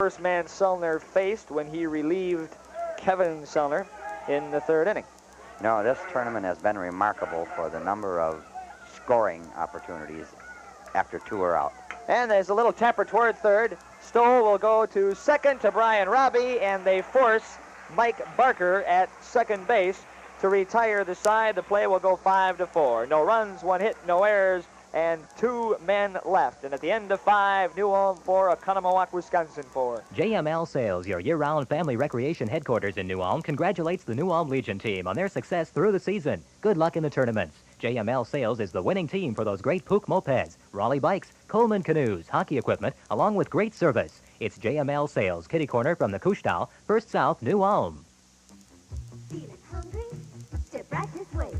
first man Selner faced when he relieved Kevin Selner in the third inning. No, this tournament has been remarkable for the number of scoring opportunities after 2 are out. And there's a little temper toward third. Stoll will go to second to Brian Robbie, and they force Mike Barker at second base to retire the side. The play will go 5-4. No runs, 1 hit, no errors, and 2 men left. And at the end of 5, New Ulm 4, Oconomowoc, Wisconsin 4. JML Sales, your year-round family recreation headquarters in New Ulm, congratulates the New Ulm Legion team on their success through the season. Good luck in the tournaments. JML Sales is the winning team for those great Pook mopeds, Raleigh bikes, Coleman canoes, hockey equipment, along with great service. It's JML Sales, kitty corner from the Kushtal, First South, New Ulm. Feeling hungry? Step right this way.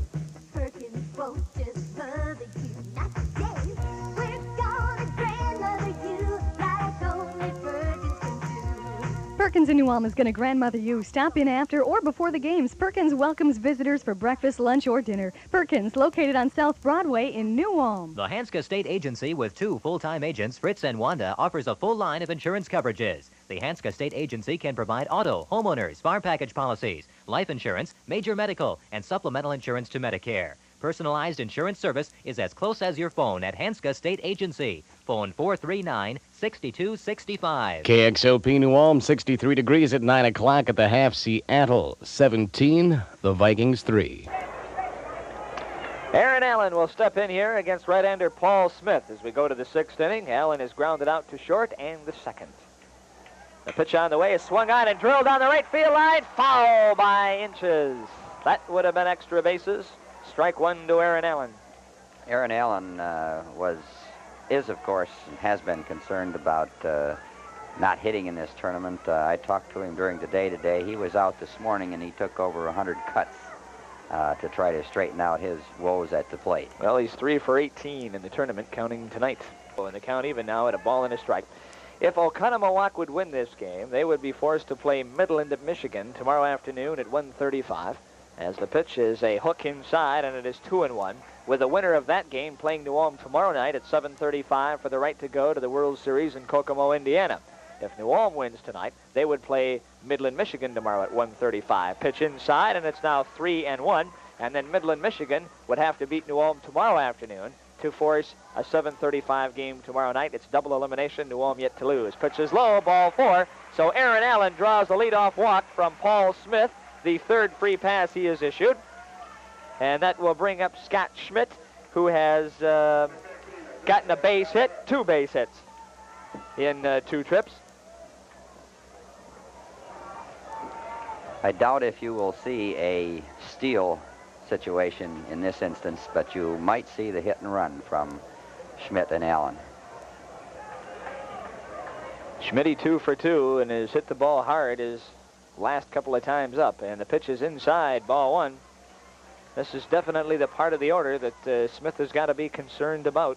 Perkins won't just mother you, not today. We're gonna grandmother you like only Perkins can do. Perkins in New Ulm is going to grandmother you. Stop in after or before the games. Perkins welcomes visitors for breakfast, lunch, or dinner. Perkins, located on South Broadway in New Ulm. The Hanska State Agency, with 2 full-time agents, Fritz and Wanda, offers a full line of insurance coverages. The Hanska State Agency can provide auto, homeowners, farm package policies, life insurance, major medical, and supplemental insurance to Medicare. Personalized insurance service is as close as your phone at Hanska State Agency. Phone 439-6265. KXOP New Ulm, 63 degrees at 9 o'clock at the half. Seattle 17, the Vikings 3. Aaron Allen will step in here against right-hander Paul Smith as we go to the 6th inning. Allen is grounded out to short and the 2nd. The pitch on the way is swung on and drilled down the right field line. Foul by inches. That would have been extra bases. Strike 1 to Aaron Allen. Aaron Allen is, of course, and has been concerned about not hitting in this tournament. I talked to him during the day today. He was out this morning, and he took over 100 cuts to try to straighten out his woes at the plate. Well, he's 3 for 18 in the tournament, counting tonight. And the count even now at a ball and a strike. If Oconomowoc would win this game, they would be forced to play Midland at Michigan tomorrow afternoon at 1:35. As the pitch is a hook inside, and it is 2-1, with the winner of that game playing New Ulm tomorrow night at 7:35 for the right to go to the World Series in Kokomo, Indiana. If New Ulm wins tonight, they would play Midland, Michigan tomorrow at 1:35. Pitch inside, and it's now 3-1, and then Midland, Michigan would have to beat New Ulm tomorrow afternoon to force a 7:35 game tomorrow night. It's double elimination, New Ulm yet to lose. Pitch is low, ball 4, so Aaron Allen draws the leadoff walk from Paul Smith, the 3rd free pass he has issued. And that will bring up Scott Schmidt, who has gotten a base hit, 2 base hits in 2 trips. I doubt if you will see a steal situation in this instance, but you might see the hit and run from Schmidt and Allen. Schmidt 2 for 2 and has hit the ball hard his last couple of times up, and the pitch is inside, ball 1. This is definitely the part of the order that Smith has got to be concerned about.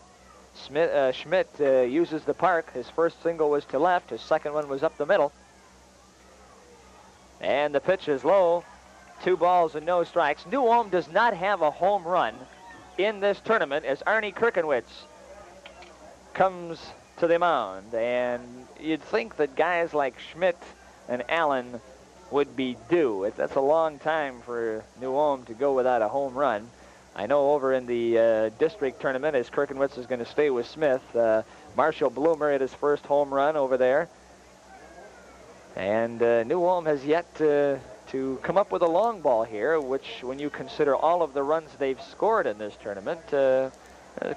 Schmidt uses the park. His first single was to left, his second one was up the middle. And the pitch is low. 2 balls and no strikes. New Ulm does not have a home run in this tournament as Arnie Kirkenwitz comes to the mound. And you'd think that guys like Schmidt and Allen would be due. That's a long time for New Ulm to go without a home run. I know over in the district tournament, as Kirkenwitz is going to stay with Smith, Marshall Bloomer hit his first home run over there. And New Ulm has yet to come up with a long ball here, which, when you consider all of the runs they've scored in this tournament, is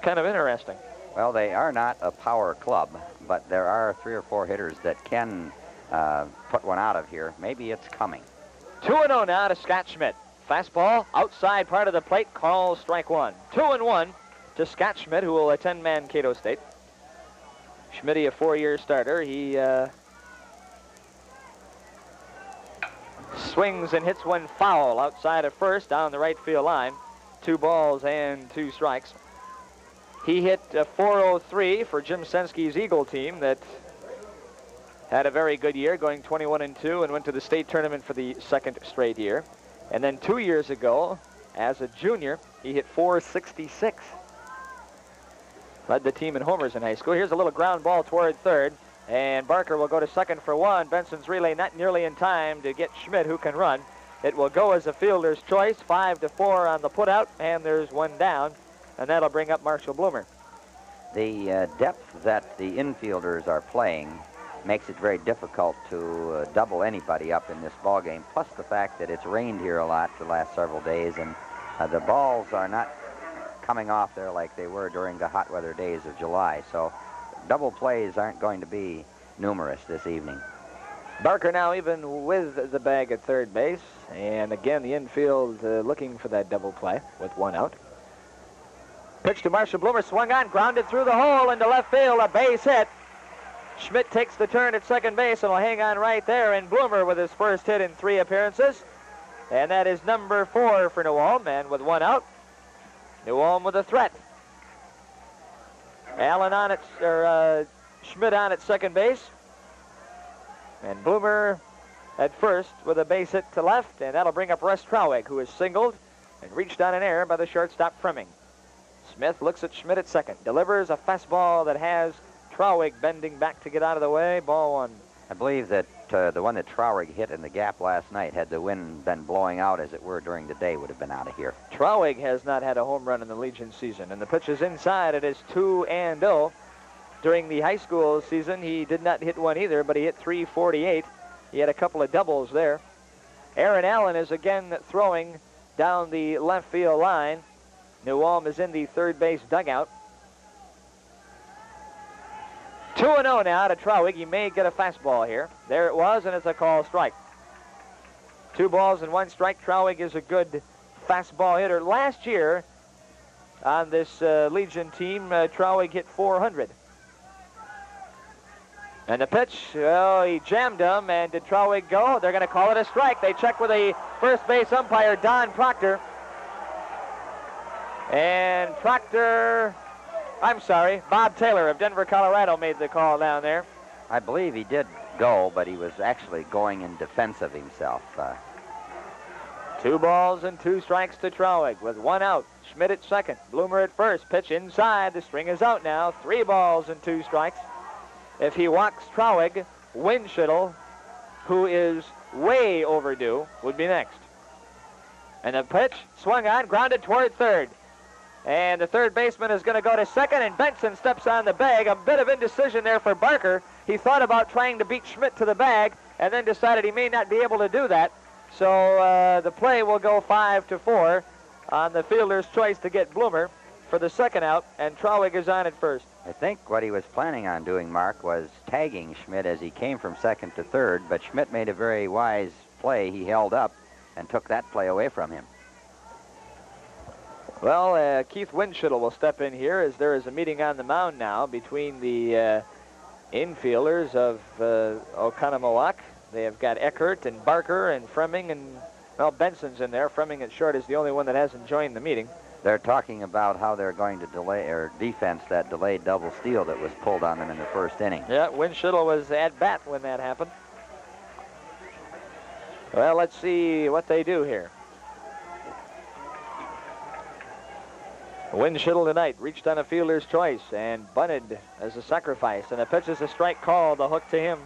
kind of interesting. Well, they are not a power club, but there are 3 or 4 hitters that can put one out of here. Maybe it's coming. 2-0 now to Scott Schmidt. Fastball outside part of the plate, calls strike 1. 2-1 to Scott Schmidt, who will attend Mankato State. Schmidt, a 4-year starter. He swings and hits one foul outside of first down the right field line. 2 balls and 2 strikes. He hit 403 for Jim Senske's Eagle team that had a very good year, going 21-2, and went to the state tournament for the 2nd straight year. And then 2 years ago, as a junior, he hit 466. Led the team in homers in high school. Here's a little ground ball toward third, And Barker will go to second for one. Benson's relay not nearly in time to get Schmidt, who can run. It will go as a fielder's choice, 5-4 on the putout, and there's one down, and that'll bring up Marshall Bloomer. The depth that the infielders are playing makes it very difficult to double anybody up in this ball game, plus the fact that it's rained here a lot the last several days, and the balls are not coming off there like they were during the hot weather days of July. So double plays aren't going to be numerous this evening. Barker now even with the bag at third base, and again the infield looking for that double play with one out. Pitch to Marshall Bloomer, swung on, grounded through the hole into left field, a base hit. Schmidt takes the turn at second base and will hang on right there, and Bloomer with his first hit in 3 appearances. And that is number 4 for New Ulm, and with one out, New Ulm with a threat. Allen on it, or Schmidt on at second base. And Bloomer at first with a base hit to left, and that'll bring up Russ Trauig, who is singled and reached on an error by the shortstop Fremming. Smith looks at Schmidt at second, delivers a fastball that has Trauig bending back to get out of the way. Ball one. I believe that the one that Traurig hit in the gap last night, had the wind been blowing out as it were during the day, would have been out of here. Trauig has not had a home run in the Legion season, and the pitch is inside. It is 2-0. During the high school season, he did not hit one either, but he hit .348. He had a couple of doubles there. Aaron Allen is again throwing down the left field line. New Ulm is in the third base dugout. 2-0 now to Trauig. He may get a fastball here. There it was, and it's a call strike. 2 balls and 1 strike. Trauig is a good fastball hitter. Last year on this Legion team, Trauig hit .400. And the pitch, oh, he jammed him, and did Trauig go? They're going to call it a strike. They check with the first base umpire, Don Proctor. And Proctor, I'm sorry, Bob Taylor of Denver, Colorado made the call down there. I believe he did go, but he was actually going in defense of himself. 2 balls and 2 strikes to Trauig with one out. Schmidt at second, Bloomer at first. Pitch inside, the string is out now. 3 balls and 2 strikes. If he walks Trauig, Winschittel, who is way overdue, would be next. And the pitch swung on, grounded toward third. And the third baseman is going to go to second, and Benson steps on the bag. A bit of indecision there for Barker. He thought about trying to beat Schmidt to the bag and then decided he may not be able to do that. So the play will go 5-4 on the fielder's choice to get Bloomer for the second out, and Trauig is on at first. I think what he was planning on doing, Mark, was tagging Schmidt as he came from second to third, but Schmidt made a very wise play. He held up and took that play away from him. Well, Keith Winschittel will step in here as there is a meeting on the mound now between the infielders of Oconomowoc. They have got Eckert and Barker and Fremming, and, well, Benson's in there. Fremming at short is the only one that hasn't joined the meeting. They're talking about how they're going to delay or defense that delayed double steal that was pulled on them in the first inning. Yeah, Winschittel was at bat when that happened. Well, let's see what they do here. Winschittel tonight reached on a fielder's choice and bunted as a sacrifice, and the pitch is a strike call, the hook to him.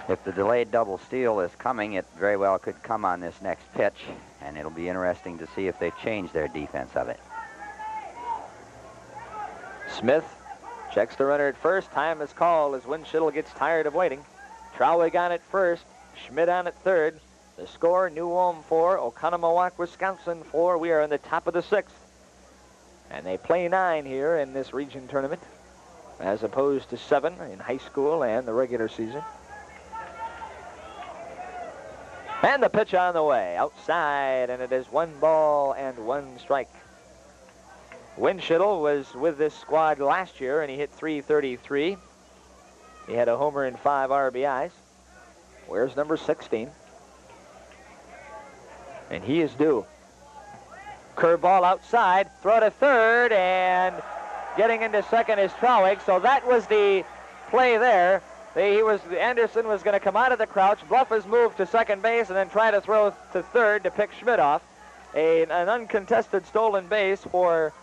If the delayed double steal is coming, it very well could come on this next pitch, and it'll be interesting to see if they change their defense of it. Smith checks the runner at first. Time is called as Winschittel gets tired of waiting. Trauig on at first, Schmidt on at third. The score, New Ulm 4, Oconomowoc, Wisconsin 4. We are in the top of the 6th. And they play 9 here in this region tournament, as opposed to 7 in high school and the regular season. And the pitch on the way, outside, and it is 1 ball and 1 strike. Winschittel was with this squad last year, and he hit .333. He had a homer and 5 RBIs. Where's number 16? And he is due. Curveball outside, throw to third, and getting into second is Trauig. So that was the play there. Anderson was going to come out of the crouch, bluff his move to second base, and then try to throw to third to pick Schmidt off. An uncontested stolen base for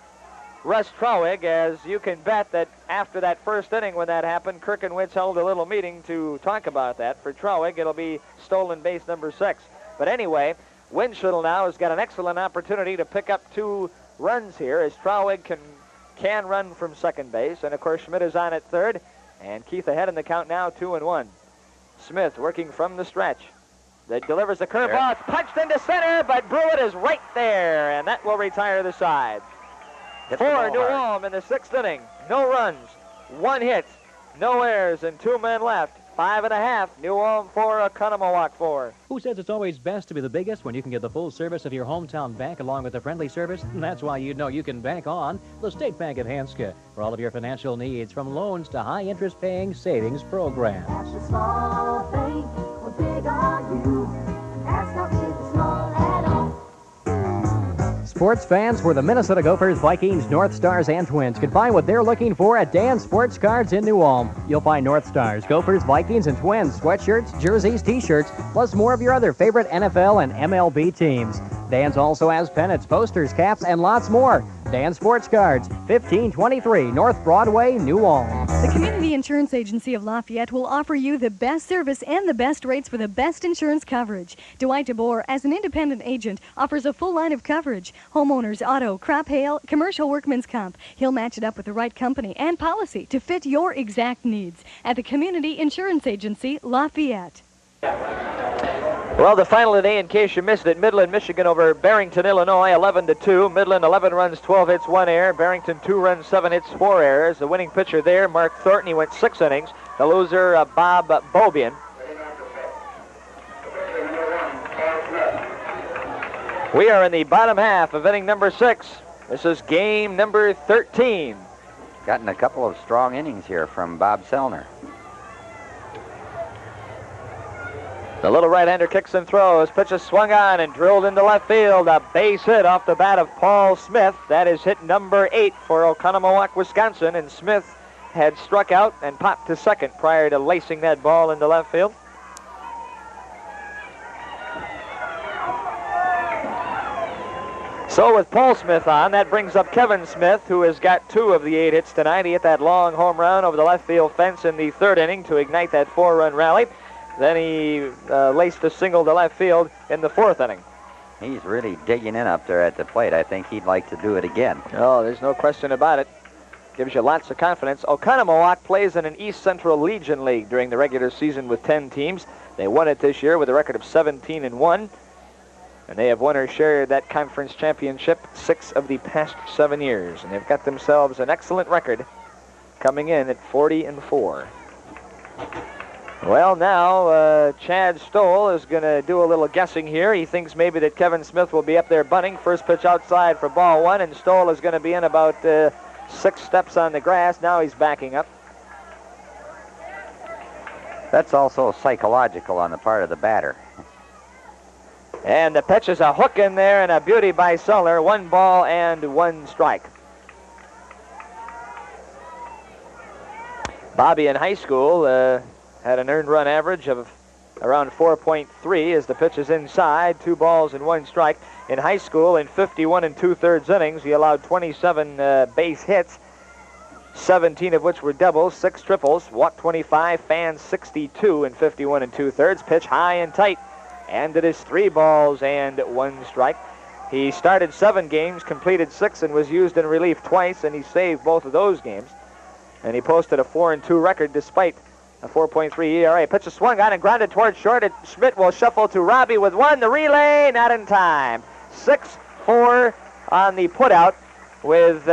Russ Trowig, as you can bet that after that first inning when that happened, Kirkenwitz held a little meeting to talk about that. For Trowig, it'll be stolen base number 6. But anyway, Winchell now has got an excellent opportunity to pick up 2 runs here as Trowig can run from second base. And, of course, Schmidt is on at third. And Keith ahead in the count now, 2-1. Smith working from the stretch. That delivers the curveball. It's punched into center, but Brewitt is right there, and that will retire the side. For New Ulm in the 6th inning. No runs, 1 hit, no errors, and 2 men left. 5.5. New Ulm 4, Oconomowoc 4. Who says it's always best to be the biggest when you can get the full service of your hometown bank along with the friendly service? And that's why you know you can bank on the State Bank of Hanska for all of your financial needs, from loans to high-interest paying savings programs. That's a small thing, we're big on you. That's not really small at all. Sports fans, for the Minnesota Gophers, Vikings, North Stars, and Twins can find what they're looking for at Dan's Sports Cards in New Ulm. You'll find North Stars, Gophers, Vikings, and Twins sweatshirts, jerseys, t-shirts, plus more of your other favorite NFL and MLB teams. Dan's also has pennants, posters, caps, and lots more. Dan Sports Cards, 1523 North Broadway, New Ulm. The Community Insurance Agency of Lafayette will offer you the best service and the best rates for the best insurance coverage. Dwight DeBoer, as an independent agent, offers a full line of coverage: homeowners, auto, crop, hail, commercial workman's comp. He'll match it up with the right company and policy to fit your exact needs at the Community Insurance Agency, Lafayette. Well, the final today, in case you missed it, Midland, Michigan over Barrington, Illinois, 11-2. Midland, 11 runs, 12 hits, 1 error. Barrington, 2 runs, 7 hits, 4 errors. The winning pitcher there, Mark Thornton, he went 6 innings. The loser, Bob Bobian. We are in the bottom half of inning number 6. This is game number 13. Gotten a couple of strong innings here from Bob Selner. The little right-hander kicks and throws. Pitch is swung on and drilled into left field. A base hit off the bat of Paul Smith. That is hit number 8 for Oconomowoc, Wisconsin. And Smith had struck out and popped to second prior to lacing that ball into left field. So with Paul Smith on, that brings up Kevin Smith, who has got 2 of the 8 hits tonight. He hit that long home run over the left field fence in the 3rd inning to ignite that 4-run rally. Then he laced a single to left field in the 4th inning. He's really digging in up there at the plate. I think he'd like to do it again. Oh, there's no question about it. Gives you lots of confidence. Oconomowoc plays in an East Central Legion League during the regular season with 10 teams. They won it this year with a record of 17-1. And they have won or shared that conference championship 6 of the past 7 years. And they've got themselves an excellent record, coming in at 40-4. Well, now Chad Stoll is going to do a little guessing here. He thinks maybe that Kevin Smith will be up there bunting. First pitch outside for ball 1, and Stoll is going to be in about 6 steps on the grass. Now he's backing up. That's also psychological on the part of the batter. And the pitch is a hook in there, and a beauty by Suller. 1 ball and 1 strike. Bobby in high school had an earned run average of around 4.3 as the pitch is inside. 2 balls and 1 strike. In high school, in 51 2/3 innings, he allowed 27 base hits, 17 of which were doubles, 6 triples, walked 25, fanned 62 in 51 2/3. Pitch high and tight, and it is 3 balls and 1 strike. He started 7 games, completed 6, and was used in relief twice, and he saved both of those games. And he posted a 4-2 record despite a 4.3 ERA. Pitch is swung on and grounded towards short. Schmidt will shuffle to Robbie with 1. The relay, not in time. 6-4 on the putout with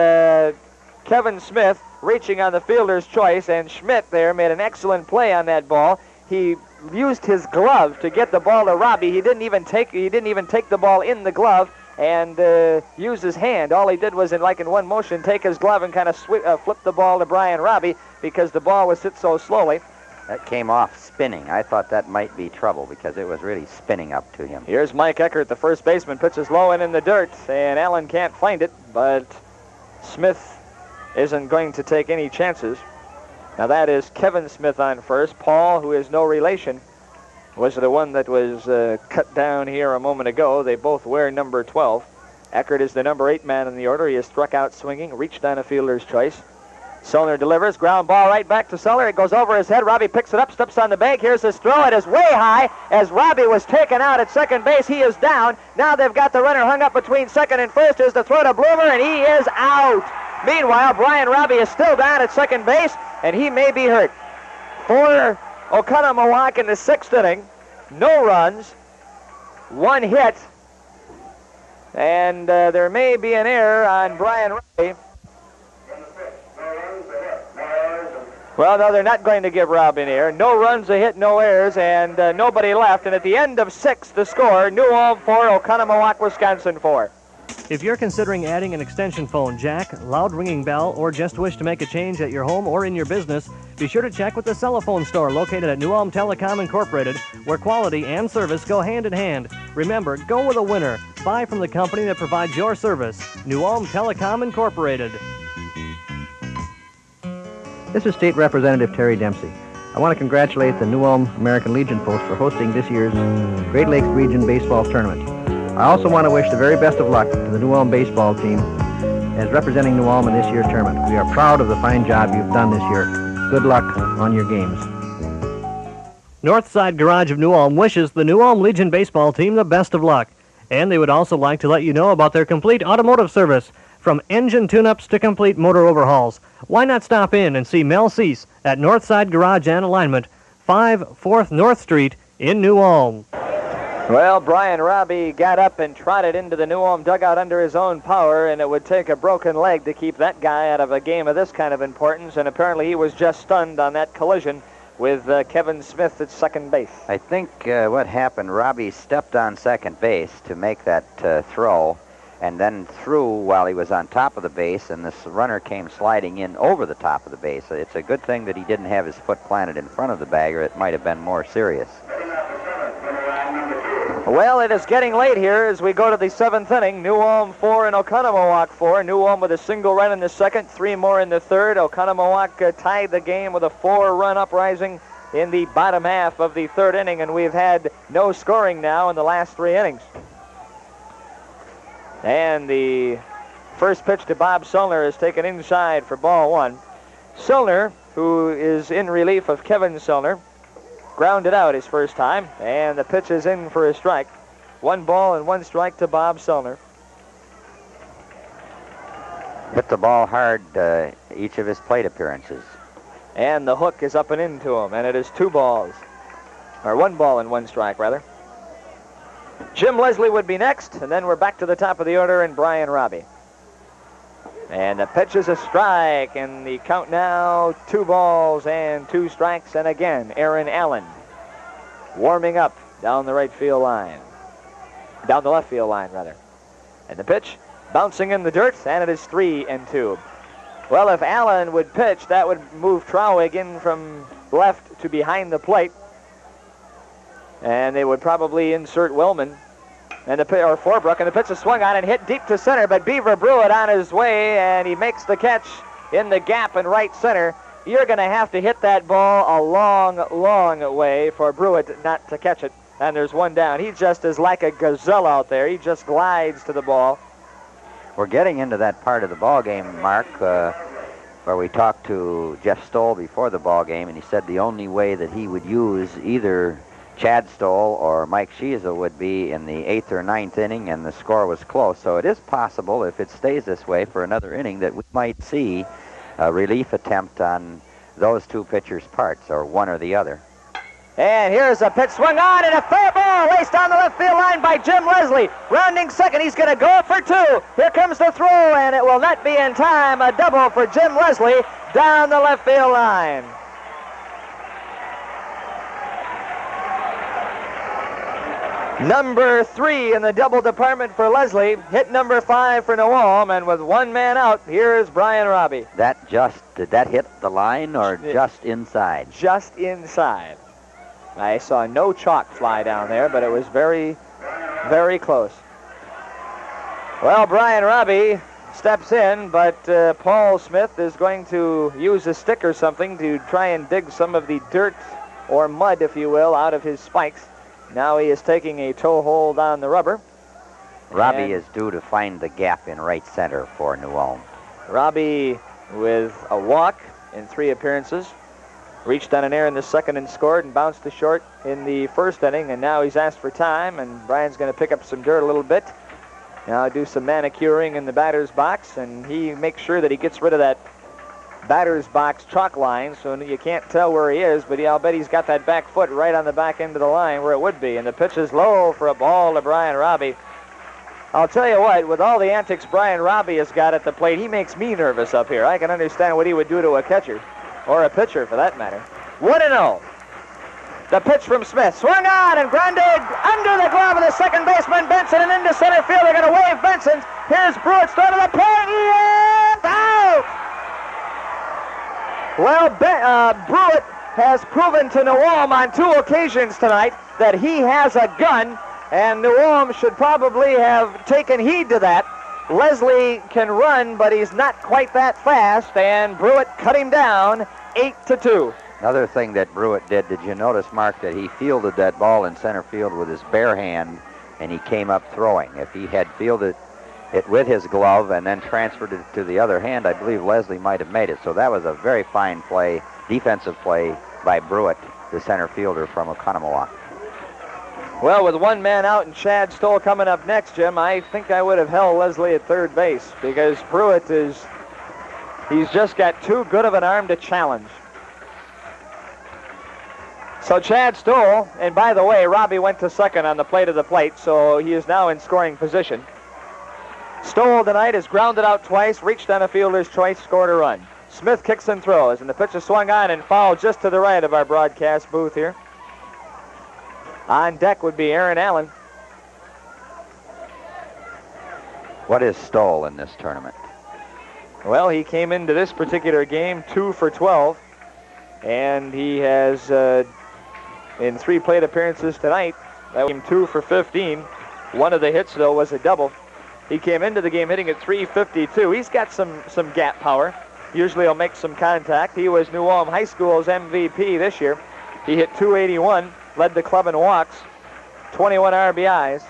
Kevin Smith reaching on the fielder's choice, and Schmidt there made an excellent play on that ball. He used his glove to get the ball to Robbie. He didn't even take the ball in the glove and use his hand. All he did was, in one motion, take his glove and kind of flip the ball to Brian Robbie because the ball was hit so slowly. That came off spinning. I thought that might be trouble because it was really spinning up to him. Here's Mike Eckert, the first baseman, pitches low and in the dirt, and Allen can't find it, but Smith isn't going to take any chances. Now that is Kevin Smith on first. Paul, who is no relation, was the one that was cut down here a moment ago. They both wear number 12. Eckert is the number 8 man in the order. He is struck out swinging, reached on a fielder's choice. Zollner delivers, ground ball right back to Zollner. It goes over his head. Robbie picks it up, steps on the bag. Here's his throw. It is way high as Robbie was taken out at second base. He is down. Now they've got the runner hung up between second and first. Here's the throw to Bloomer, and he is out. Meanwhile, Brian Robbie is still down at second base, and he may be hurt. For Oconomowoc in the 6th inning, no runs, 1 hit, and there may be an error on Brian Robbie. Well, no, they're not going to give Rob an error. No runs, a hit, no errors, and nobody left. And at the end of 6, the score, New Ulm 4, Oconomowoc, Wisconsin 4. If you're considering adding an extension phone jack, loud ringing bell, or just wish to make a change at your home or in your business, be sure to check with the Cellophone Store located at New Ulm Telecom Incorporated, where quality and service go hand in hand. Remember, go with a winner. Buy from the company that provides your service. New Ulm Telecom Incorporated. This is State Representative Terry Dempsey. I want to congratulate the New Ulm American Legion folks for hosting this year's Great Lakes Region Baseball Tournament. I also want to wish the very best of luck to the New Ulm baseball team as representing New Ulm in this year's tournament. We are proud of the fine job you've done this year. Good luck on your games. Northside Garage of New Ulm wishes the New Ulm Legion baseball team the best of luck. And they would also like to let you know about their complete automotive service, from engine tune-ups to complete motor overhauls. Why not stop in and see Mel Cease at Northside Garage and Alignment, 5 4th North Street in New Ulm. Well, Brian Robbie got up and trotted into the New Ulm dugout under his own power, and it would take a broken leg to keep that guy out of a game of this kind of importance, and apparently he was just stunned on that collision with Kevin Smith at second base. I think what happened, Robbie stepped on second base to make that throw, and then threw while he was on top of the base, and this runner came sliding in over the top of the base. It's a good thing that he didn't have his foot planted in front of the bag, or it might have been more serious. Well, it is getting late here as we go to the 7th inning. New Ulm 4 and Oconomowoc 4. New Ulm with a single run in the 2nd, 3 more in the 3rd. Oconomowoc tied the game with a 4-run uprising in the bottom half of the 3rd inning, and we've had no scoring now in the last 3 innings. And the first pitch to Bob Zollner is taken inside for ball 1. Zollner, who is in relief of Kevin Zollner, grounded out his first time, and the pitch is in for a strike. 1 ball and 1 strike to Bob Zollner. Hit the ball hard each of his plate appearances. And the hook is up and into him, and it is 2 balls. Or 1 ball and 1 strike, rather. Jim Leslie would be next, and then we're back to the top of the order and Brian Robbie. And the pitch is a strike, and the count now 2 balls and 2 strikes, and again, Aaron Allen warming up down the right field line. Down the left field line, rather. And the pitch bouncing in the dirt, and it is 3-2. Well, if Allen would pitch, that would move Trauig in from left to behind the plate. And they would probably insert Willman and or Forbrook, and the pitch is swung on and hit deep to center, but Beaver Brewitt on his way, and he makes the catch in the gap in right center. You're going to have to hit that ball a long, long way for Brewitt not to catch it. And there's 1 down. He just is like a gazelle out there. He just glides to the ball. We're getting into that part of the ball game, Mark, where we talked to Jeff Stoll before the ball game, and he said the only way that he would use either Chad Stoll or Mike Schiesel would be in the 8th or 9th inning, and the score was close. So it is possible, if it stays this way for another inning, that we might see a relief attempt on those 2 pitchers' parts, or one or the other. And here's a pitch swung on, and a fair ball laced down the left field line by Jim Leslie. Rounding second, he's going to go for 2. Here comes the throw, and it will not be in time. A double for Jim Leslie down the left field line. Number 3 in the double department for Leslie. Hit number 5 for New Ulm, and with 1 man out, here's Brian Robbie. Did that hit the line or just inside? Just inside. I saw no chalk fly down there, but it was very, very close. Well, Brian Robbie steps in, but Paul Smith is going to use a stick or something to try and dig some of the dirt or mud, if you will, out of his spikes. Now he is taking a toe hold on the rubber. Robbie And is due to find the gap in right center for New Ulm. Robbie with a walk in 3 appearances. Reached on an air in the second and scored and bounced to short in the first inning, and now he's asked for time, and Brian's going to pick up some dirt a little bit. Now do some manicuring in the batter's box, and he makes sure that he gets rid of that batter's box chalk line so you can't tell where he is, but I'll bet he's got that back foot right on the back end of the line where it would be, and the pitch is low for a ball to Brian Robbie. I'll tell you what, with all the antics Brian Robbie has got at the plate, he makes me nervous up here. I can understand what he would do to a catcher, or a pitcher for that matter. 1-0. The pitch from Smith, swung on and grounded under the glove of the second baseman, Benson, and into center field. They're going to wave Benson. Here's Brewitt, start of the plate. He is out! Well, Brewitt has proven to New Ulm on 2 occasions tonight that he has a gun, and New Ulm should probably have taken heed to that. Leslie can run, but he's not quite that fast, and Brewitt cut him down 8-2. Another thing that Brewitt did you notice, Mark, that he fielded that ball in center field with his bare hand, and he came up throwing. If he had fielded it with his glove and then transferred it to the other hand, I believe Leslie might have made it. So that was a very fine play, defensive play by Brewitt, the center fielder from Oconomowoc. Well, with 1 man out and Chad Stoll coming up next, Jim, I think I would have held Leslie at third base because Brewitt he's just got too good of an arm to challenge. So Chad Stoll, and by the way, Robbie went to second on the plate of the plate, so he is now in scoring position. Stoll tonight has grounded out twice, reached on a fielder's choice, scored a run. Smith kicks and throws, and the pitch is swung on and fouled just to the right of our broadcast booth here. On deck would be Aaron Allen. What is Stoll in this tournament? Well, he came into this particular game 2 for 12, and he has, in 3 plate appearances tonight, that came 2 for 15. One of the hits, though, was a double. He came into the game hitting at .352. He's got some gap power. Usually he'll make some contact. He was New Ulm High School's MVP this year. He hit .281, led the club in walks, 21 RBIs.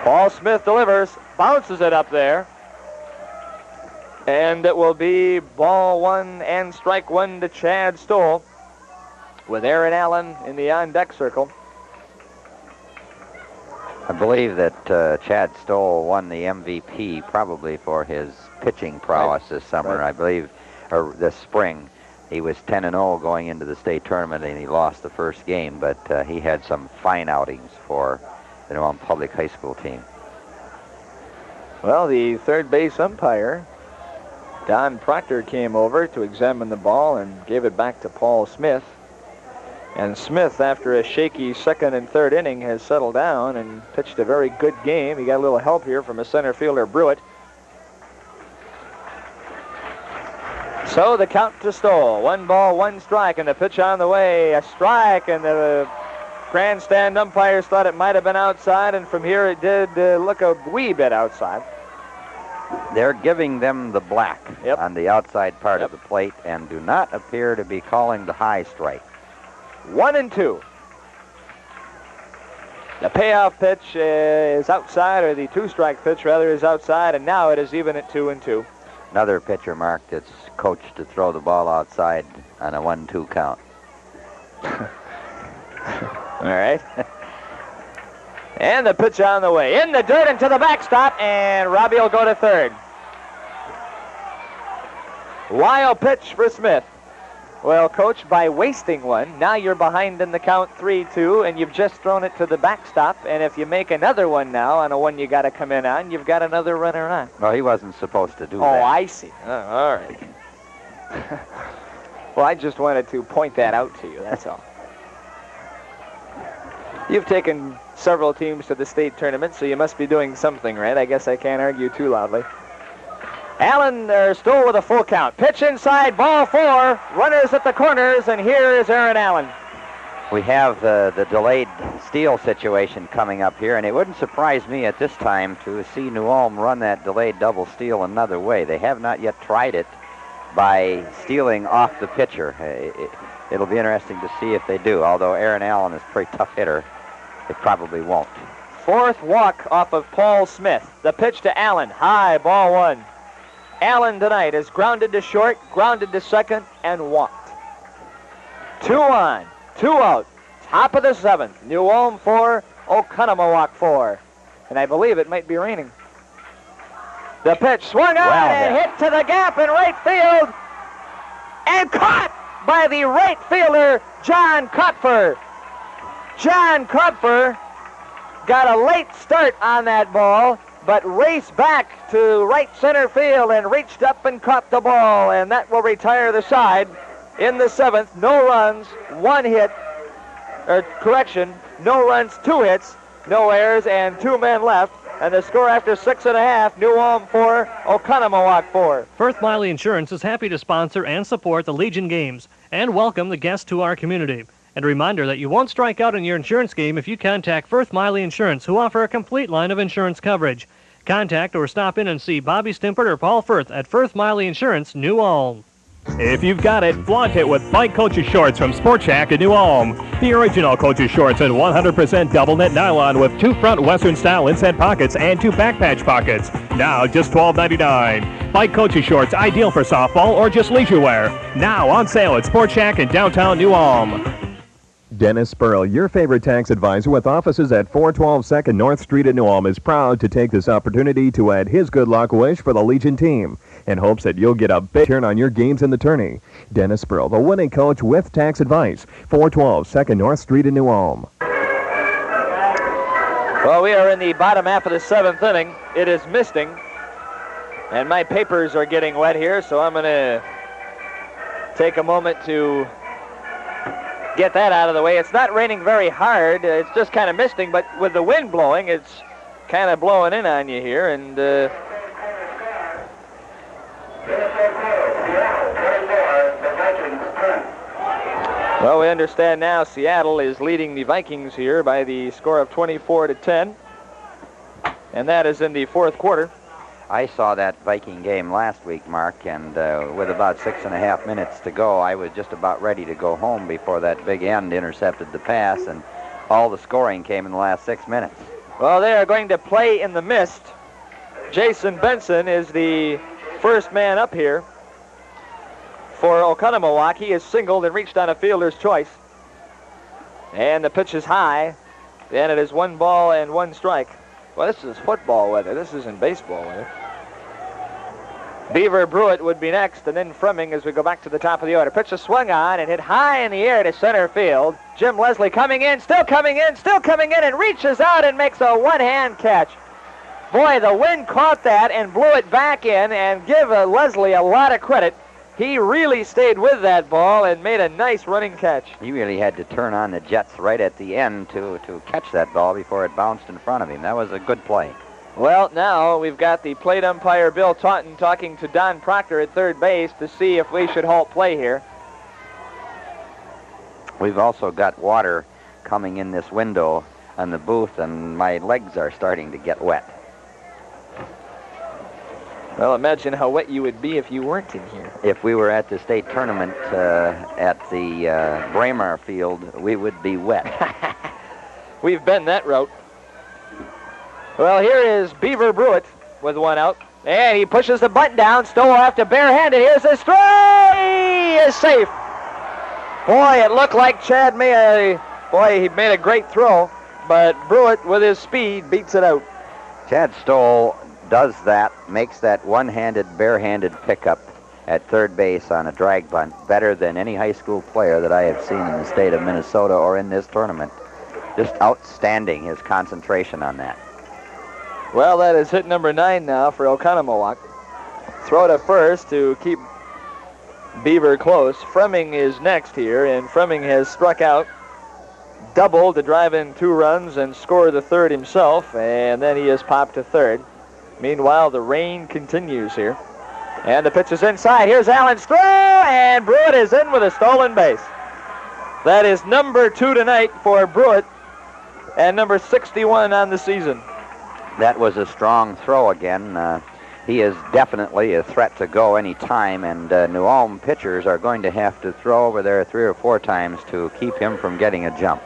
Paul Smith delivers, bounces it up there, and it will be ball 1 and strike 1 to Chad Stoll with Aaron Allen in the on-deck circle. I believe that Chad Stoll won the MVP probably for his pitching prowess this summer. Right. I believe, or this spring. He was 10-0 going into the state tournament, and he lost the first game, but he had some fine outings for the New Ulm Public High School team. Well, the third base umpire, Don Proctor, came over to examine the ball and gave it back to Paul Smith. And Smith, after a shaky second and third inning, has settled down and pitched a very good game. He got a little help here from a center fielder, Brewitt. So the count to Stoll. 1 ball, 1 strike, and the pitch on the way. A strike, and the grandstand umpires thought it might have been outside, and from here it did look a wee bit outside. They're giving them the black Yep. on the outside part of the plate and do not appear to be calling the high strike. 1-2. The payoff pitch is outside, or the 2-strike pitch rather is outside, and now it is even at 2-2. Another pitcher, Mark, that's coached to throw the ball outside on a 1-2 count. All right. And the pitch on the way. In the dirt and to the backstop, and Robbie will go to third. Wild pitch for Smith. Well, Coach, by wasting one, now you're behind in the count 3-2, and you've just thrown it to the backstop, and if you make another one now on a one you got to come in on, you've got another runner on. Well, he wasn't supposed to do that. Oh, I see. Oh, all right. Well, I just wanted to point that out to you, that's all. You've taken several teams to the state tournament, so you must be doing something right. I guess I can't argue too loudly. Allen Stoll with a full count. Pitch inside, ball 4. Runners at the corners, and here is Aaron Allen. We have the delayed steal situation coming up here, and it wouldn't surprise me at this time to see New Ulm run that delayed double steal another way. They have not yet tried it by stealing off the pitcher. It'll be interesting to see if they do, although Aaron Allen is a pretty tough hitter. it probably won't. Fourth walk off of Paul Smith. The pitch to Allen. High, ball one. Allen tonight is grounded to short, grounded to second, and walked. 2 on, 2 out. Top of the 7th. New Ulm 4, Oconomowoc 4. And I believe it might be raining. The pitch swung on and hit to the gap in right field. And caught by the right fielder, John Kupfer. John Kupfer got a late start on that ball, but raced back to right center field and reached up and caught the ball, and that will retire the side in the 7th. No runs, 1 hit, or correction, no runs, 2 hits, no errors, and 2 men left. And the score after 6.5, New Ulm 4, Oconomowoc 4. Firth Miley Insurance is happy to sponsor and support the Legion games and welcome the guests to our community. And a reminder that you won't strike out in your insurance game if you contact Firth Miley Insurance, who offer a complete line of insurance coverage. Contact or stop in and see Bobby Stimpert or Paul Firth at Firth Miley Insurance, New Ulm. If you've got it, flaunt it with Bike Coaches Shorts from Sport Shack in New Ulm. The original Coaches Shorts in 100% double knit nylon with 2 front Western-style inset pockets and 2 back patch pockets. Now just $12.99. Bike Coaches Shorts, ideal for softball or just leisure wear. Now on sale at Sport Shack in downtown New Ulm. Dennis Spurl, your favorite tax advisor with offices at 412 2nd North Street in New Ulm, is proud to take this opportunity to add his good luck wish for the Legion team in hopes that you'll get a big turn on your games in the tourney. Dennis Spurl, the winning coach with tax advice, 412 2nd North Street in New Ulm. Well, we are in the bottom half of the 7th inning. It is misting, and my papers are getting wet here, so I'm going to take a moment to get that out of the way. It's not raining very hard. It's just kind of misting, but with the wind blowing, it's kind of blowing in on you here. And well, we understand now Seattle is leading the Vikings here by the score of 24-10, and that is in the 4th quarter. I saw that Viking game last week, Mark, and with about 6.5 minutes to go, I was just about ready to go home before that big end intercepted the pass, and all the scoring came in the last 6 minutes. Well, they are going to play in the mist. Jason Benson is the first man up here for Oconomowoc. He is singled and reached on a fielder's choice. And the pitch is high, and it is 1 ball and 1 strike. Well, this is football weather. This isn't baseball weather. Beaver Brewitt would be next, and then Fremming as we go back to the top of the order. Pitch is swung on and hit high in the air to center field. Jim Leslie coming in, still coming in, and reaches out and makes a one-hand catch. Boy, the wind caught that and blew it back in, and give Leslie a lot of credit. He really stayed with that ball and made a nice running catch. He really had to turn on the jets right at the end to catch that ball before it bounced in front of him. That was a good play. Well, now we've got the plate umpire Bill Taunton talking to Don Proctor at third base to see if we should halt play here. We've also got water coming in this window on the booth, and my legs are starting to get wet. Well, imagine how wet you would be if you weren't in here. If we were at the state tournament at the Braemar Field, we would be wet. We've been that route. Well, here is Beaver Brewitt with 1 out. And he pushes the button down. Stoll after barehanded. Here's the strike! He is safe. Boy, it looked like Chad he made a great throw. But Brewitt, with his speed, beats it out. Chad Stoll does that, makes that one-handed, barehanded pickup at third base on a drag bunt better than any high school player that I have seen in the state of Minnesota or in this tournament. Just outstanding, his concentration on that. Well, that is hit number 9 now for Oconomowoc. Throw to first to keep Beaver close. Fremming is next here, and Fremming has struck out, doubled to drive in 2 runs and score the 3rd himself, and then he has popped to 3rd. Meanwhile, the rain continues here. And the pitch is inside. Here's Allen's throw, and Brewitt is in with a stolen base. That is number 2 tonight for Brewitt, and number 61 on the season. That was a strong throw again. He is definitely a threat to go any time, and New Ulm pitchers are going to have to throw over there 3 or 4 times to keep him from getting a jump.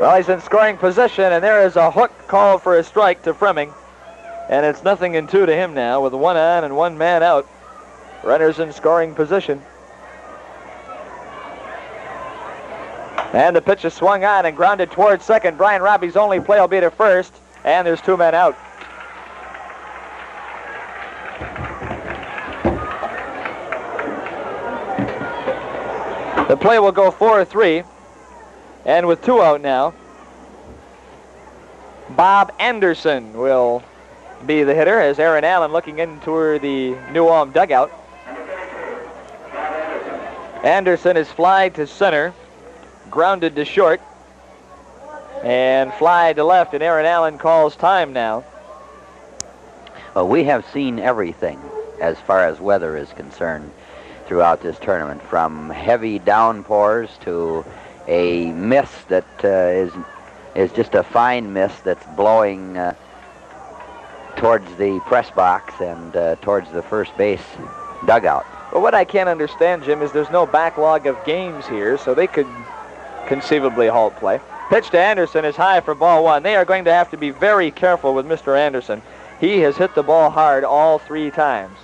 Well, he's in scoring position, and there is a hook call for a strike to Fremming. And it's 0-2 to him now with 1 on and 1 man out. Runners in scoring position. And the pitch is swung on and grounded towards second. Brian Robbie's only play will be to first, and there's 2 men out. The play will go 4-3, and with 2 out now, Bob Anderson will be the hitter as Aaron Allen looking into the New Ulm dugout. Anderson is fly to center, grounded to short, and fly to left, and Aaron Allen calls time now. Well, we have seen everything as far as weather is concerned throughout this tournament, from heavy downpours to a mist that is just a fine mist that's blowing towards the press box and towards the first base dugout. But what I can't understand, Jim, is there's no backlog of games here, so they could conceivably halt play. Pitch to Anderson is high for ball 1. They are going to have to be very careful with Mr. Anderson. He has hit the ball hard all 3 times.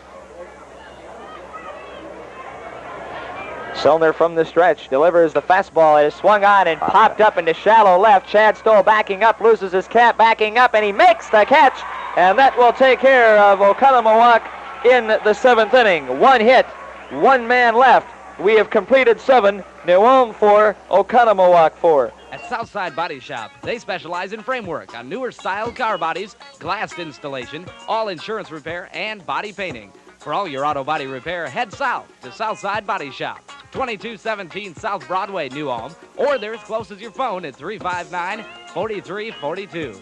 Selner from the stretch delivers the fastball. It is swung on and popped up into shallow left. Chad Stoll backing up, loses his cap, backing up, and he makes the catch. And that will take care of Oconomowoc in the 7th inning. 1 hit, 1 man left. We have completed 7. New Ulm 4, Oconomowoc 4. At Southside Body Shop, they specialize in framework on newer style car bodies, glass installation, all insurance repair, and body painting. For all your auto body repair, head south to Southside Body Shop, 2217 South Broadway, New Ulm, or they're as close as your phone at 359-4342.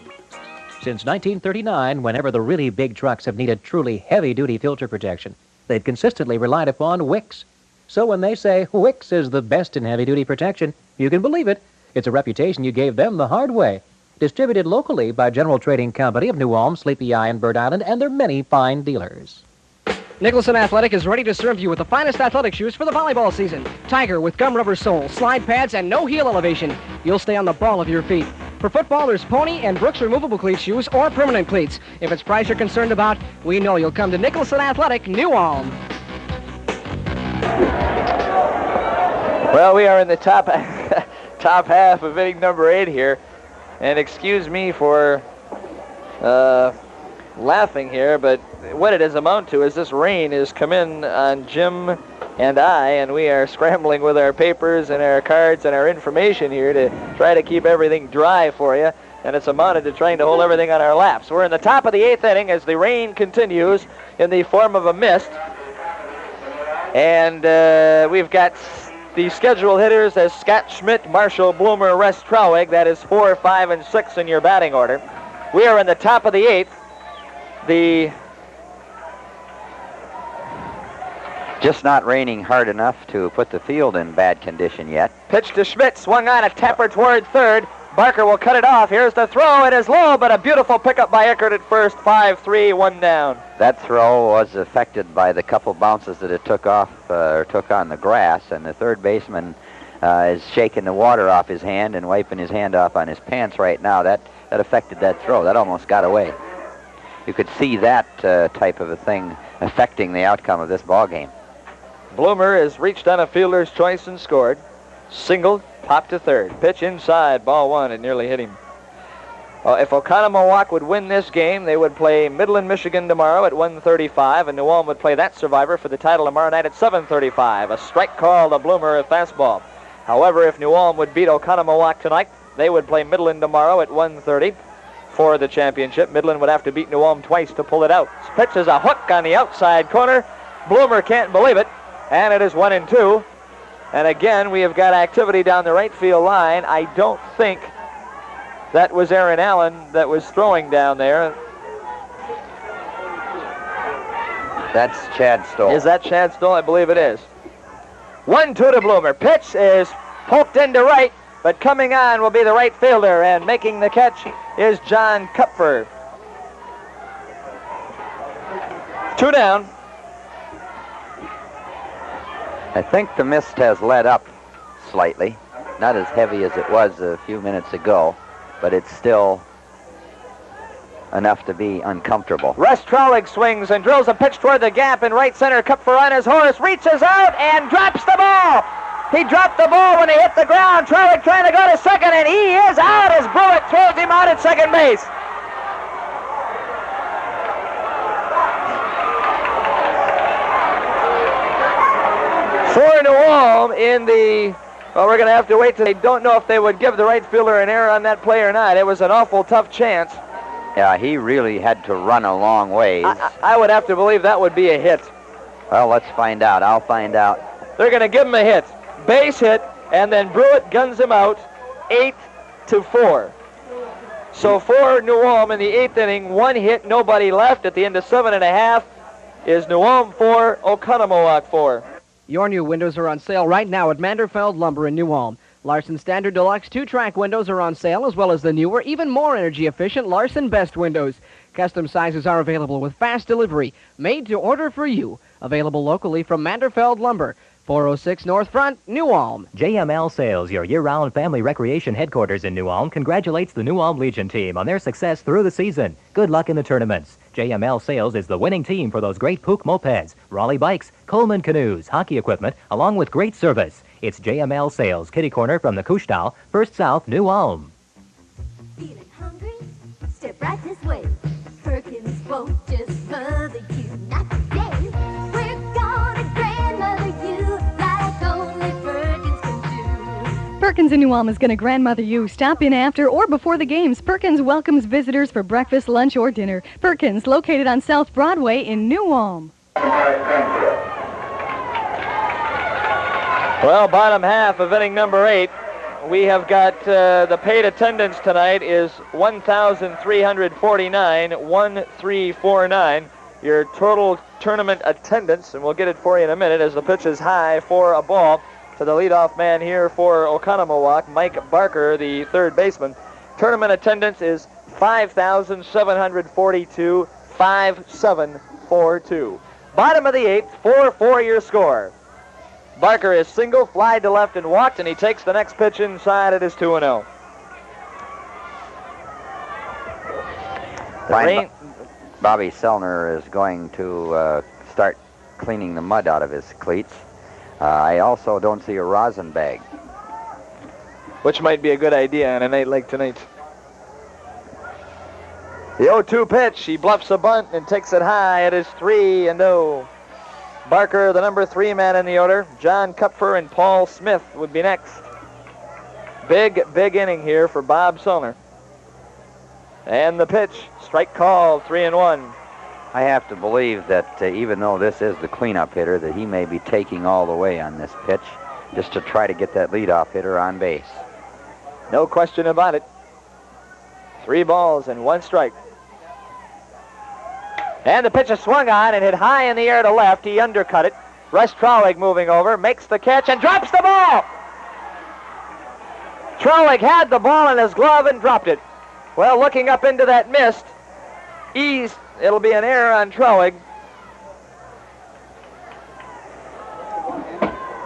Since 1939, whenever the really big trucks have needed truly heavy-duty filter protection, they've consistently relied upon Wicks. So when they say Wicks is the best in heavy-duty protection, you can believe it. It's a reputation you gave them the hard way. Distributed locally by General Trading Company of New Ulm, Sleepy Eye, and Bird Island, and their many fine dealers. Nicholson Athletic is ready to serve you with the finest athletic shoes for the volleyball season. Tiger with gum rubber soles, slide pads, and no heel elevation. You'll stay on the ball of your feet. For football, there's Pony and Brooks removable cleat shoes or permanent cleats. If it's price you're concerned about, we know you'll come to Nicholson Athletic, New Ulm. Well, we are in the top half of inning number 8 here. And excuse me for laughing here, but what it has amounted to is this rain has come in on Jim and I, and we are scrambling with our papers and our cards and our information here to try to keep everything dry for you, and it's amounted to trying to hold everything on our laps. We're in the top of the 8th inning as the rain continues in the form of a mist, and we've got the scheduled hitters as Scott Schmidt, Marshall Bloomer, Russ Trauig. That is 4, 5, and 6 in your batting order. We are in the top of the 8th. Just not raining hard enough to put the field in bad condition yet. Pitch to Schmidt, swung on, a tapper toward third. Barker will cut it off. Here's the throw. It is low, but a beautiful pickup by Eckert at first. 5-3, 1 down. That throw was affected by the couple bounces that it took off, or took on the grass, and the third baseman is shaking the water off his hand and wiping his hand off on his pants right now. That affected that throw. That almost got away. You could see that type of a thing affecting the outcome of this ball game. Bloomer has reached on a fielder's choice and scored. Singled, popped to third. Pitch inside, ball 1. It nearly hit him. If Oconomowoc would win this game, they would play Midland, Michigan tomorrow at 1:35, and New Ulm would play that survivor for the title tomorrow night at 7:35. A strike call to Bloomer at fastball. However, if New Ulm would beat Oconomowoc tonight, they would play Midland tomorrow at 1:30 for the championship. Midland would have to beat New Ulm twice to pull it out. Pitch is a hook on the outside corner. Bloomer can't believe it, and it is 1-2. And again, we have got activity down the right field line. I don't think that was Aaron Allen that was throwing down there. That's Chad Stoll. Is that Chad Stoll? I believe it is. 1-2 to Bloomer. Pitch is poked into right, but coming on will be the right fielder, and making the catch is John Kupfer. 2 down. I think the mist has let up slightly. not as heavy as it was a few minutes ago, but it's still enough to be uncomfortable. Russ Traulig swings and drills a pitch toward the gap in right center. Kupfer on his horse, reaches out and drops the ball. He dropped the ball when he hit the ground. Traulig trying to go to second, and he is out as Brewitt throws him out at second base. For New Ulm in the... Well, we're going to have to wait till they don't know if they would give the right fielder an error on that play or not. It was an awful tough chance. Yeah, he really had to run a long ways. I would have to believe that would be a hit. Well, let's find out. I'll find out. They're going to give him a hit. Base hit, and then Brewitt guns him out 8-4. So for New Ulm in the 8th inning, 1 hit, nobody left. At the end of 7.5 is New Ulm 4, Oconomowoc 4. Your new windows are on sale right now at Manderfeld Lumber in New Ulm. Larson Standard Deluxe 2-track windows are on sale, as well as the newer, even more energy-efficient Larson Best windows. Custom sizes are available with fast delivery, made to order for you. Available locally from Manderfeld Lumber, 406 North Front, New Ulm. JML Sales, your year-round family recreation headquarters in New Ulm, congratulates the New Ulm Legion team on their success through the season. Good luck in the tournaments. JML Sales is the winning team for those great Puch mopeds, Raleigh bikes, Coleman canoes, hockey equipment, along with great service. It's JML Sales, kitty corner from the Kuchtal, First South, New Ulm. Feeling hungry? Step right this way. Perkins won't just mother you, not today. We're gonna grandmother you like only Perkins can do. Perkins in New Ulm is going to grandmother you. Stop in after or before the games. Perkins welcomes visitors for breakfast, lunch, or dinner. Perkins, located on South Broadway in New Ulm. Well, bottom half of inning number 8. We have got the paid attendance tonight is 1,349, 1,349. Your total tournament attendance, and we'll get it for you in a minute, as the pitch is high for a ball to the leadoff man here for Oconomowoc, Mike Barker, the third baseman. Tournament attendance is 5,742, 5,742. Bottom of the 8th, 4-4 your score. Barker is single, fly to left and walked, and he takes the next pitch inside. It is 2-0. Bobby Selner is going to start cleaning the mud out of his cleats. I also don't see a rosin bag, which might be a good idea on a night like tonight. The 0-2 pitch. He bluffs a bunt and takes it high. It is 3-0. Barker, the number 3 man in the order. John Kupfer and Paul Smith would be next. Big inning here for Bob Selner. And the pitch, strike call, 3-1. I have to believe that even though this is the cleanup hitter, that he may be taking all the way on this pitch just to try to get that leadoff hitter on base. No question about it. 3 balls and 1 strike. And the pitch is swung on and hit high in the air to left. He undercut it. Russ Traulig moving over, makes the catch and drops the ball. Traulig had the ball in his glove and dropped it. Well, looking up into that mist, it'll be an error on Traulig.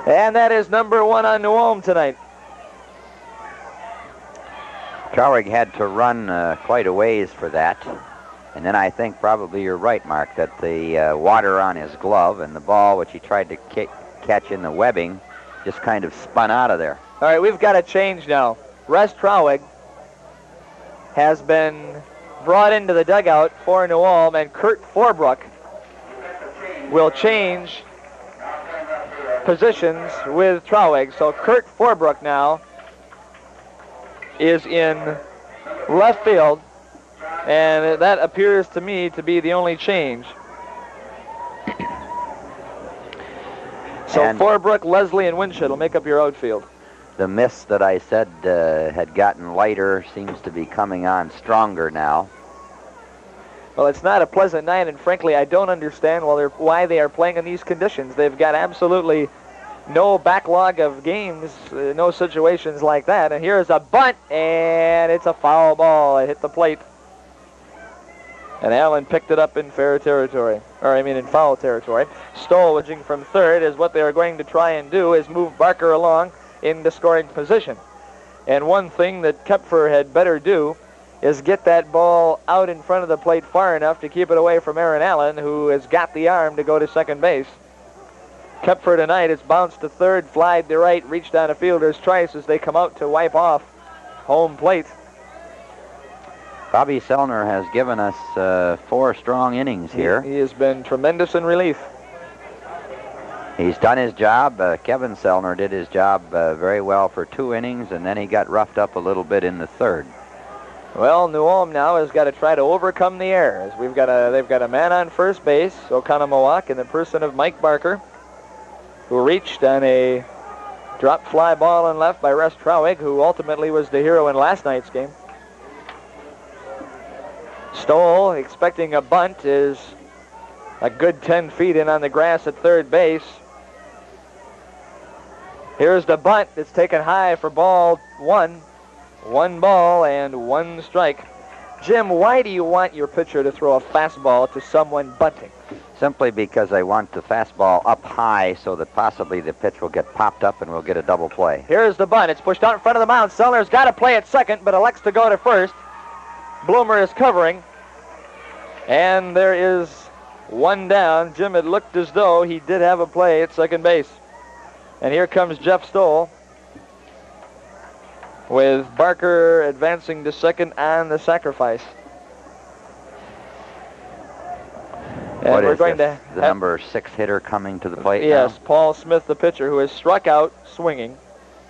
And that is number 1 on New Ulm tonight. Traulig had to run quite a ways for that. And then I think probably you're right, Mark, that the water on his glove and the ball, which he tried to catch in the webbing, just kind of spun out of there. All right, we've got a change now. Russ Traulig has been brought into the dugout for New Ulm, and Kurt Forbrook will change positions with Traulig. So Kurt Forbrook now is in left field, and that appears to me to be the only change. So Forbrook, Leslie, and Winship will make up your outfield. The mist that I said had gotten lighter seems to be coming on stronger now. Well, it's not a pleasant night, and frankly, I don't understand why they are playing in these conditions. They've got absolutely no backlog of games, no situations like that. And here's a bunt, and it's a foul ball. It hit the plate. And Allen picked it up in fair territory, in foul territory. Stoll, watching from third, is what they are going to try and do, is move Barker along into scoring position. And one thing that Kepfer had better do is get that ball out in front of the plate far enough to keep it away from Aaron Allen, who has got the arm to go to second base. Kepfer tonight has bounced to third, flied to right, reached on a fielder's choice as they come out to wipe off home plate. Bobby Selner has given us 4 strong innings here. He has been tremendous in relief. He's done his job. Kevin Selner did his job very well for 2 innings, and then he got roughed up a little bit in the third. Well, New Ulm now has got to try to overcome the errors. They've got a man on first base, Oconomowoc, in the person of Mike Barker, who reached on a drop fly ball in left by Russ Trauig, who ultimately was the hero in last night's game. Stoll, expecting a bunt, is a good 10 feet in on the grass at third base. Here's the bunt. It's taken high for ball 1. 1 ball and 1 strike. Jim, why do you want your pitcher to throw a fastball to someone bunting? Simply because I want the fastball up high so that possibly the pitch will get popped up and we'll get a double play. Here's the bunt. It's pushed out in front of the mound. Selner's got to play at second, but elects to go to first. Bloomer is covering. And there is 1 down. Jim, it looked as though he did have a play at second base. And here comes Jeff Stoll, with Barker advancing to second on the sacrifice. And What we're is going this, to the have, number 6 hitter coming to the plate yes, now? Paul Smith, the pitcher, who has struck out swinging,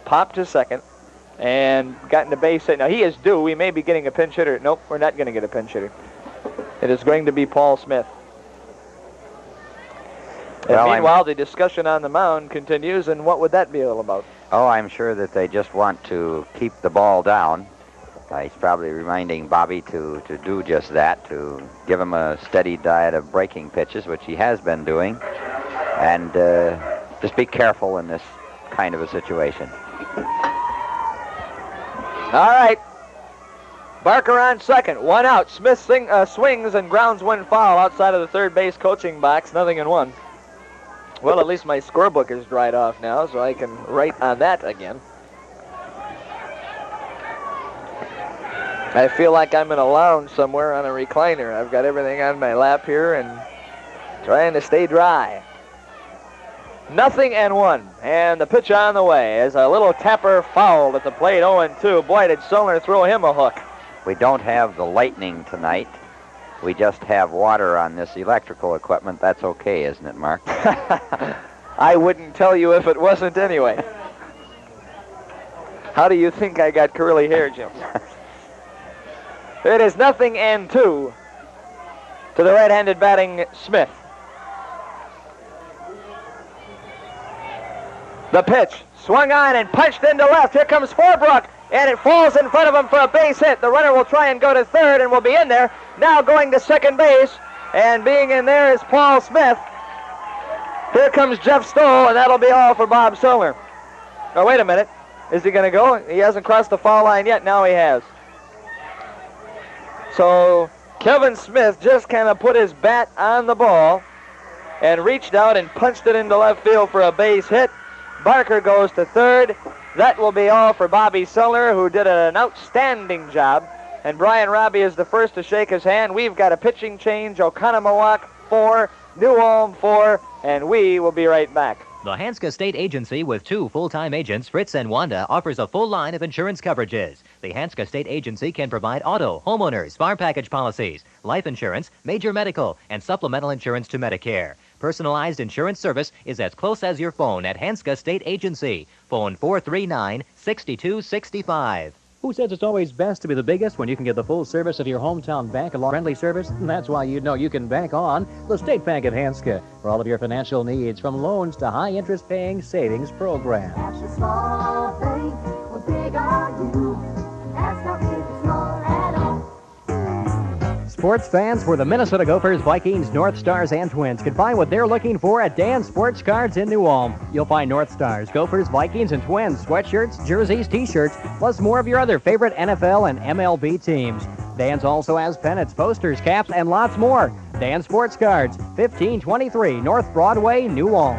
popped to second, and gotten a base hit. Now, he is due. We may be getting a pinch hitter. Nope, we're not going to get a pinch hitter. It is going to be Paul Smith. Well, and meanwhile, the discussion on the mound continues, and what would that be all about? Oh, I'm sure that they just want to keep the ball down. He's probably reminding Bobby to do just that, to give him a steady diet of breaking pitches, which he has been doing, and just be careful in this kind of a situation. All right. Barker on second, 1 out. Smith swings and grounds 1 foul outside of the third base coaching box, 0-1. Well, at least my scorebook is dried off now, so I can write on that again. I feel like I'm in a lounge somewhere on a recliner. I've got everything on my lap here and trying to stay dry. 0-1, and the pitch on the way is a little tapper fouled at the plate, 0-2. Boy, did Selner throw him a hook. We don't have the lightning tonight. We just have water on this electrical equipment. That's okay, isn't it, Mark? I wouldn't tell you if it wasn't anyway. How do you think I got curly hair, Jim? It is 0-2 to the right-handed batting Smith. The pitch swung on and punched into left. Here comes Forbrook, and it falls in front of him for a base hit. The runner will try and go to third and will be in there. Now going to second base, and being in there is Paul Smith. Here comes Jeff Stoll, and that'll be all for Bob Selner. Oh, wait a minute. Is he going to go? He hasn't crossed the foul line yet. Now he has. So Kevin Smith just kind of put his bat on the ball and reached out and punched it into left field for a base hit. Barker goes to third. That will be all for Bobby Selner, who did an outstanding job. And Brian Robbie is the first to shake his hand. We've got a pitching change. Oconomowoc 4, New Ulm 4, and we will be right back. The Hanska State Agency, with 2 full-time agents, Fritz and Wanda, offers a full line of insurance coverages. The Hanska State Agency can provide auto, homeowners, farm package policies, life insurance, major medical, and supplemental insurance to Medicare. Personalized insurance service is as close as your phone at Hanska State Agency. Phone 439-6265. Who says it's always best to be the biggest when you can get the full service of your hometown bank along friendly service? And that's why you know you can bank on the State Bank of Hanska for all of your financial needs, from loans to high-interest paying savings programs. That's a small bank, well, big are you? That's not really small at all. Sports fans for the Minnesota Gophers, Vikings, North Stars, and Twins can find what they're looking for at Dan's Sports Cards in New Ulm. You'll find North Stars, Gophers, Vikings, and Twins sweatshirts, jerseys, t-shirts, plus more of your other favorite NFL and MLB teams. Dan's also has pennants, posters, caps, and lots more. Dan Sports Cards, 1523 North Broadway, New Ulm.